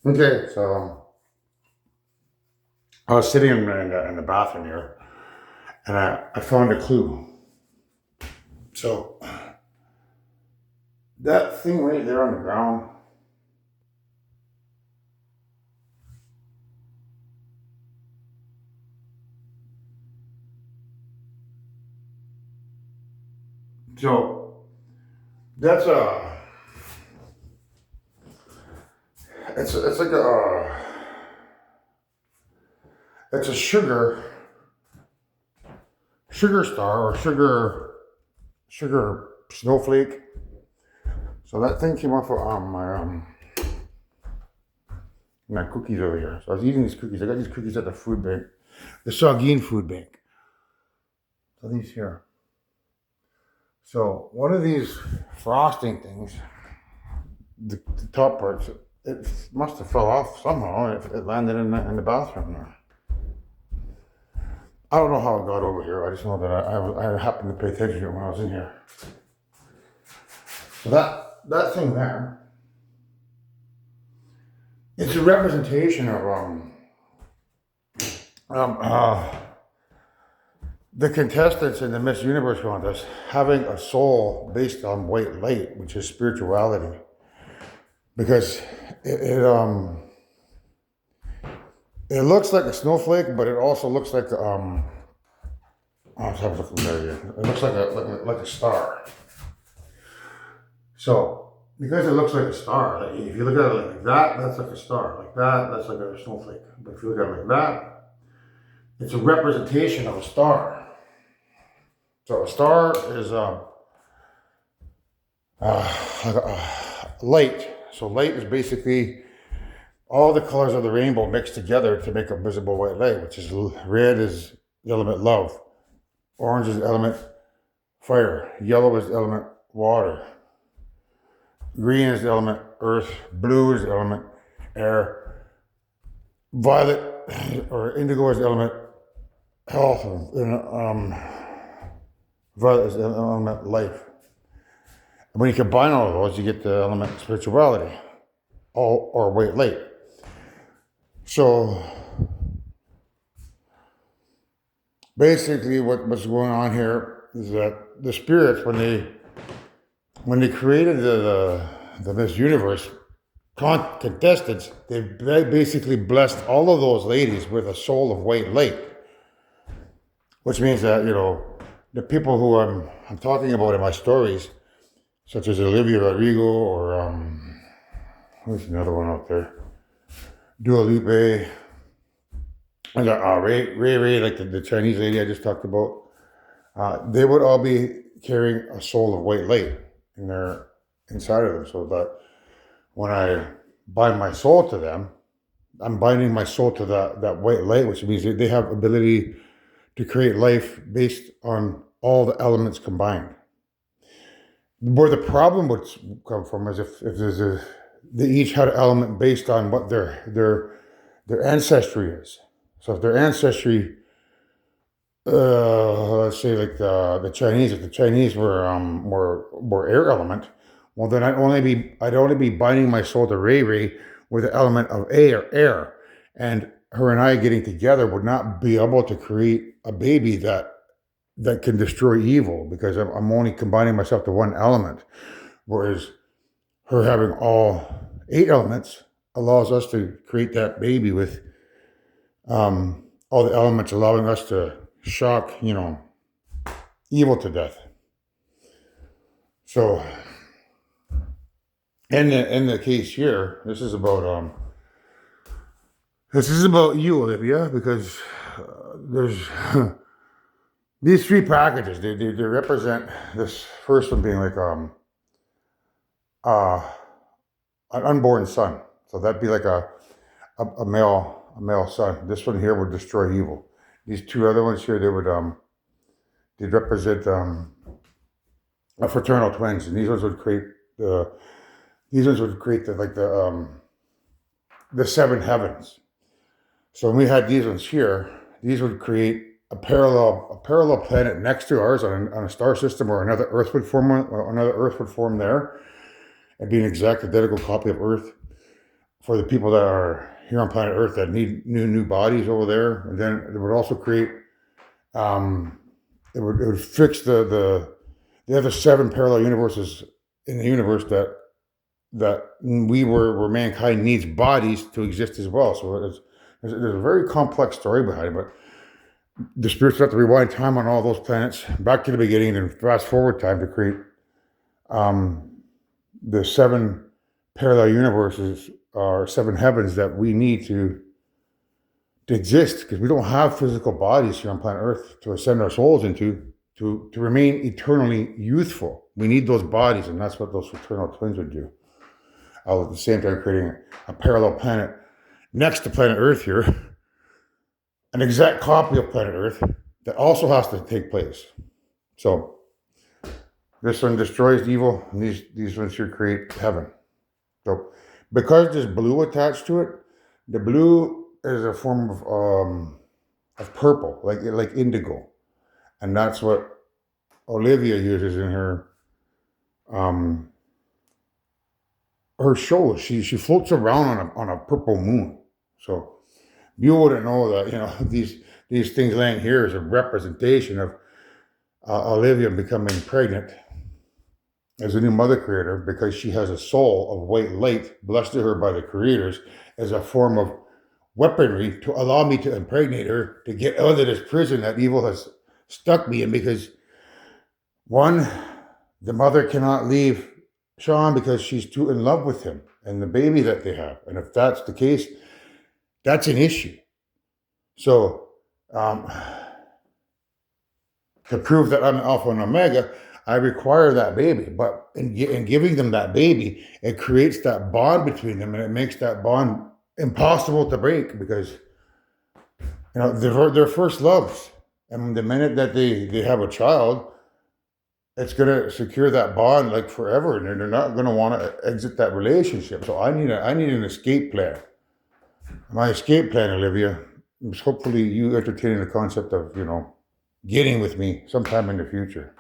Okay, so I was sitting in the bathroom here, and I found a clue. So that thing right there on the ground, so that's it's like it's a sugar star or sugar snowflake. So that thing came off of my cookies over here. So I was eating these cookies. I got these cookies at the food bank, the Saugeen food bank. So these here. So one of these frosting things, the top parts, it must have fell off somehow. It landed in the bathroom there. I don't know how it got over here. I just know that I happened to pay attention to it when I was in here. So that thing there, it's a representation of um uh, the contestants in the Miss Universe contest having a soul based on white light, which is spirituality, because it looks like a snowflake, but it also looks like oh, let's have a look there again. It looks like a star. So because it looks like a star, like if you look at it like that, that's like a star. Like that, that's like a snowflake. But if you look at it like that, it's a representation of a star. So a star is light. So light is basically all the colors of the rainbow mixed together to make a visible white light, which is red is the element love, orange is the element fire, yellow is the element water, green is the element earth, blue is the element air, violet or indigo is the element health, and violet is the element life. And when you combine all of those, you get the element spirituality, or white light. So basically, what's going on here is that the spirits, when they created the Miss Universe contestants, they basically blessed all of those ladies with a soul of white light, which means that the people who I'm talking about in my stories, such as Olivia Rodrigo or who's another one out there, Dua Lipa, and Ray, like the Chinese lady I just talked about, they would all be carrying a soul of white light in their inside of them. So that when I bind my soul to them, I'm binding my soul to that white light, which means that they have ability to create life based on all the elements combined. Where the problem would come from is if they each had an element based on what their ancestry is. So if their ancestry, let's say like the Chinese, if the Chinese were air element, well then I'd only be binding my soul to Ray with the element of air, and her and I getting together would not be able to create a baby that can destroy evil, because I'm only combining myself to one element, whereas her having all 8 elements allows us to create that baby with all the elements, allowing us to shock, evil to death. So, in the case here, this is about you, Olivia, because there's these 3 packages. They represent this first one being like uh, an unborn son. So that'd be like a male son. This one here would destroy evil. These 2 other ones here, they'd represent a fraternal twins, and these ones would create the 7 heavens. So when we had these ones here, these would create a parallel planet next to ours on a star system, or another Earth would form there, and be an exact identical copy of Earth for the people that are here on planet Earth that need new bodies over there, and then it would also create it would fix the other 7 parallel universes in the universe that where mankind needs bodies to exist as well. So there's a very complex story behind it, but the spirits have to rewind time on all those planets back to the beginning and fast forward time to create the 7 parallel universes or 7 heavens that we need to exist, because we don't have physical bodies here on planet Earth to ascend our souls into to remain eternally youthful. We need those bodies, and that's what those fraternal twins would do. All at the same time creating a parallel planet next to planet Earth here, an exact copy of planet Earth that also has to take place. So this one destroys evil, and these ones here create heaven. So because there's blue attached to it, the blue is a form of purple, like indigo, and that's what Olivia uses in her show. She floats around on a purple moon. So you wouldn't know that, you know, these things laying here is a representation of Olivia becoming pregnant as a new mother creator, because she has a soul of white light blessed to her by the creators as a form of weaponry to allow me to impregnate her to get out of this prison that evil has stuck me in. Because one, the mother cannot leave Sean because she's too in love with him and the baby that they have. And if that's the case, that's an issue. So to prove that I'm Alpha and Omega, I require that baby. But in giving them that baby, it creates that bond between them, and it makes that bond impossible to break, because, you know, they're first loves. And the minute that they have a child, it's going to secure that bond like forever, and they're not going to want to exit that relationship. So I need an escape plan. My escape plan, Olivia, is hopefully you entertaining the concept of, you know, getting with me sometime in the future,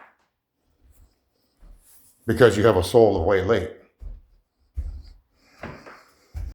because you have a soul of white light.